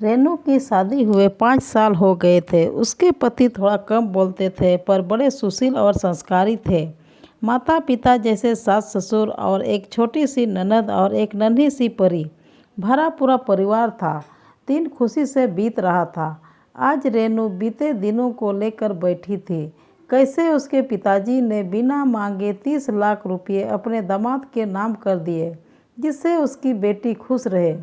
रेनू की शादी हुए 5 साल हो गए थे। उसके पति थोड़ा कम बोलते थे पर बड़े सुशील और संस्कारी थे। माता पिता जैसे सास ससुर और एक छोटी सी ननद और एक नन्ही सी परी, भरा पूरा परिवार था। दिन खुशी से बीत रहा था। आज रेनू बीते दिनों को लेकर बैठी थी। कैसे उसके पिताजी ने बिना मांगे 30 लाख रुपये अपने दामाद के नाम कर दिए, जिससे उसकी बेटी खुश रहे।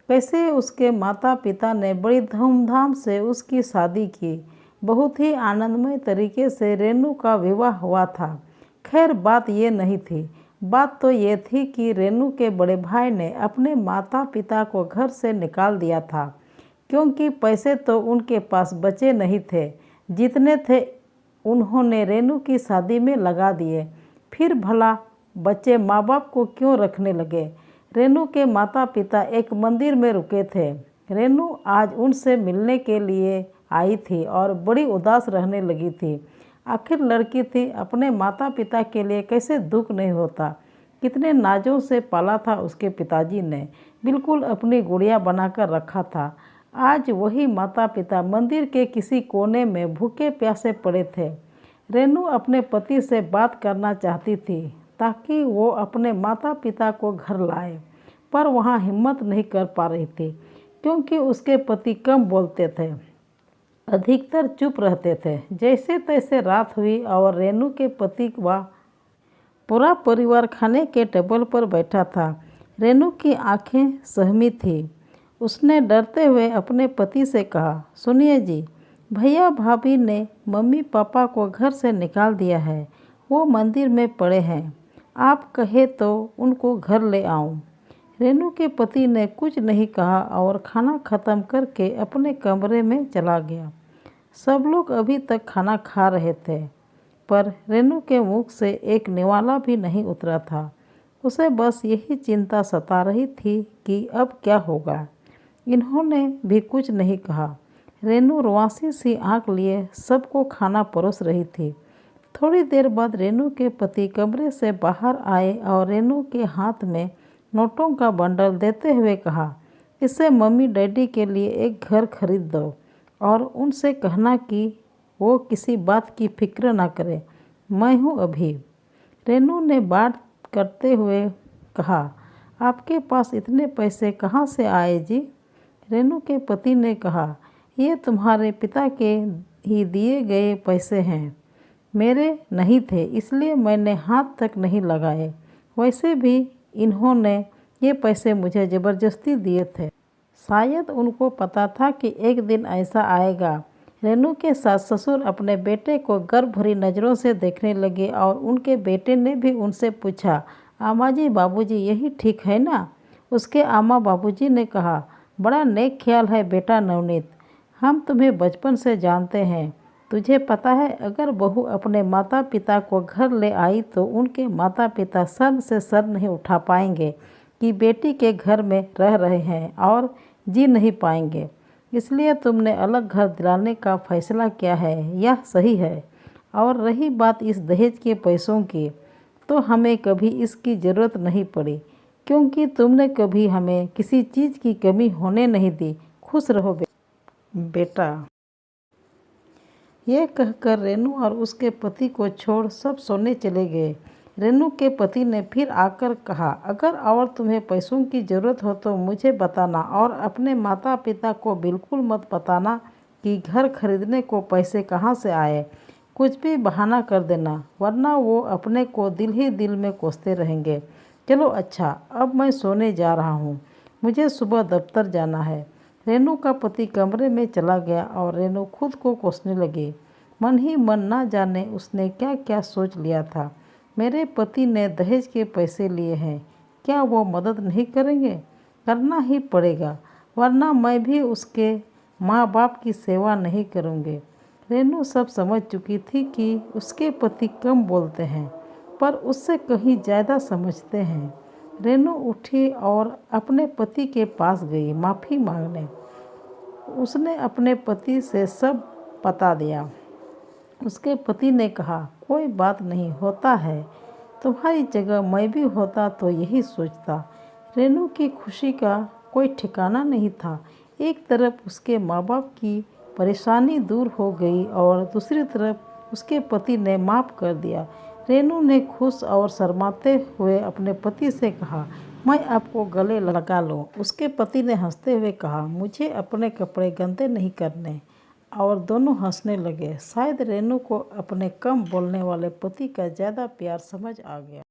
कैसे उसके माता पिता ने बड़ी धूमधाम से उसकी शादी की। बहुत ही आनंदमय तरीके से रेनू का विवाह हुआ था। खैर, बात ये नहीं थी। बात तो ये थी कि रेनू के बड़े भाई ने अपने माता पिता को घर से निकाल दिया था, क्योंकि पैसे तो उनके पास बचे नहीं थे। जितने थे उन्होंने रेनू की शादी में लगा दिए। फिर भला बच्चे माँ बाप को क्यों रखने लगे। रेनू के माता पिता एक मंदिर में रुके थे। रेनू आज उनसे मिलने के लिए आई थी और बड़ी उदास रहने लगी थी। आखिर लड़की थी, अपने माता पिता के लिए कैसे दुख नहीं होता। कितने नाजों से पाला था उसके पिताजी ने, बिल्कुल अपनी गुड़िया बनाकर रखा था। आज वही माता पिता मंदिर के किसी कोने में भूखे प्यासे पड़े थे। रेनू अपने पति से बात करना चाहती थी ताकि वो अपने माता पिता को घर लाए, पर वहाँ हिम्मत नहीं कर पा रही थी, क्योंकि उसके पति कम बोलते थे, अधिकतर चुप रहते थे। जैसे तैसे रात हुई और रेनू के पति व पूरा परिवार खाने के टेबल पर बैठा था। रेनू की आंखें सहमी थी। उसने डरते हुए अपने पति से कहा, सुनिए जी, भैया भाभी ने मम्मी पापा को घर से निकाल दिया है। वो मंदिर में पड़े हैं। आप कहे तो उनको घर ले आऊं। रेनू के पति ने कुछ नहीं कहा और खाना ख़त्म करके अपने कमरे में चला गया। सब लोग अभी तक खाना खा रहे थे, पर रेनू के मुख से एक निवाला भी नहीं उतरा था। उसे बस यही चिंता सता रही थी कि अब क्या होगा। इन्होंने भी कुछ नहीं कहा। रेनू रुआंसी सी आंख लिए सबको खाना परोस रही थी। थोड़ी देर बाद रेनू के पति कमरे से बाहर आए और रेनू के हाथ में नोटों का बंडल देते हुए कहा, इससे मम्मी डैडी के लिए एक घर खरीद दो और उनसे कहना कि वो किसी बात की फिक्र ना करे, मैं हूँ अभी। रेनू ने बात करते हुए कहा, आपके पास इतने पैसे कहाँ से आए जी? रेनू के पति ने कहा, ये तुम्हारे पिता के ही दिए गए पैसे हैं। मेरे नहीं थे, इसलिए मैंने हाथ तक नहीं लगाए। वैसे भी इन्होंने ये पैसे मुझे ज़बरदस्ती दिए थे। शायद उनको पता था कि एक दिन ऐसा आएगा। रेनू के सास ससुर अपने बेटे को गर्व भरी नज़रों से देखने लगे और उनके बेटे ने भी उनसे पूछा, आमा जी बाबूजी यही ठीक है ना? उसके आमा बाबूजी ने कहा, बड़ा नेक ख्याल है बेटा नवनीत, हम तुम्हें बचपन से जानते हैं। तुझे पता है, अगर बहू अपने माता पिता को घर ले आई तो उनके माता पिता सर से सर नहीं उठा पाएंगे कि बेटी के घर में रह रहे हैं और जी नहीं पाएंगे। इसलिए तुमने अलग घर दिलाने का फैसला किया है, यह सही है। और रही बात इस दहेज के पैसों की, तो हमें कभी इसकी ज़रूरत नहीं पड़ी, क्योंकि तुमने कभी हमें किसी चीज़ की कमी होने नहीं दी। खुश रहो बेटा। यह कहकर रेनू और उसके पति को छोड़ सब सोने चले गए। रेनू के पति ने फिर आकर कहा, अगर और तुम्हें पैसों की ज़रूरत हो तो मुझे बताना, और अपने माता पिता को बिल्कुल मत बताना कि घर खरीदने को पैसे कहाँ से आए। कुछ भी बहाना कर देना, वरना वो अपने को दिल ही दिल में कोसते रहेंगे। चलो अच्छा, अब मैं सोने जा रहा हूँ, मुझे सुबह दफ्तर जाना है। रेनू का पति कमरे में चला गया और रेनू खुद को कोसने लगी। मन ही मन ना जाने उसने क्या क्या सोच लिया था। मेरे पति ने दहेज के पैसे लिए हैं, क्या वो मदद नहीं करेंगे? करना ही पड़ेगा, वरना मैं भी उसके माँ बाप की सेवा नहीं करूँगी। रेनू सब समझ चुकी थी कि उसके पति कम बोलते हैं, पर उससे कहीं ज़्यादा समझते हैं। रेनू उठी और अपने पति के पास गई माफ़ी मांगने। उसने अपने पति से सब बता दिया। उसके पति ने कहा, कोई बात नहीं, होता है, तुम्हारी जगह मैं भी होता तो यही सोचता। रेनू की खुशी का कोई ठिकाना नहीं था। एक तरफ उसके माँ बाप की परेशानी दूर हो गई और दूसरी तरफ उसके पति ने माफ़ कर दिया। रेनू ने खुश और शर्माते हुए अपने पति से कहा, मैं आपको गले लगा लूं। उसके पति ने हंसते हुए कहा, मुझे अपने कपड़े गंदे नहीं करने। और दोनों हंसने लगे। शायद रेनू को अपने कम बोलने वाले पति का ज़्यादा प्यार समझ आ गया।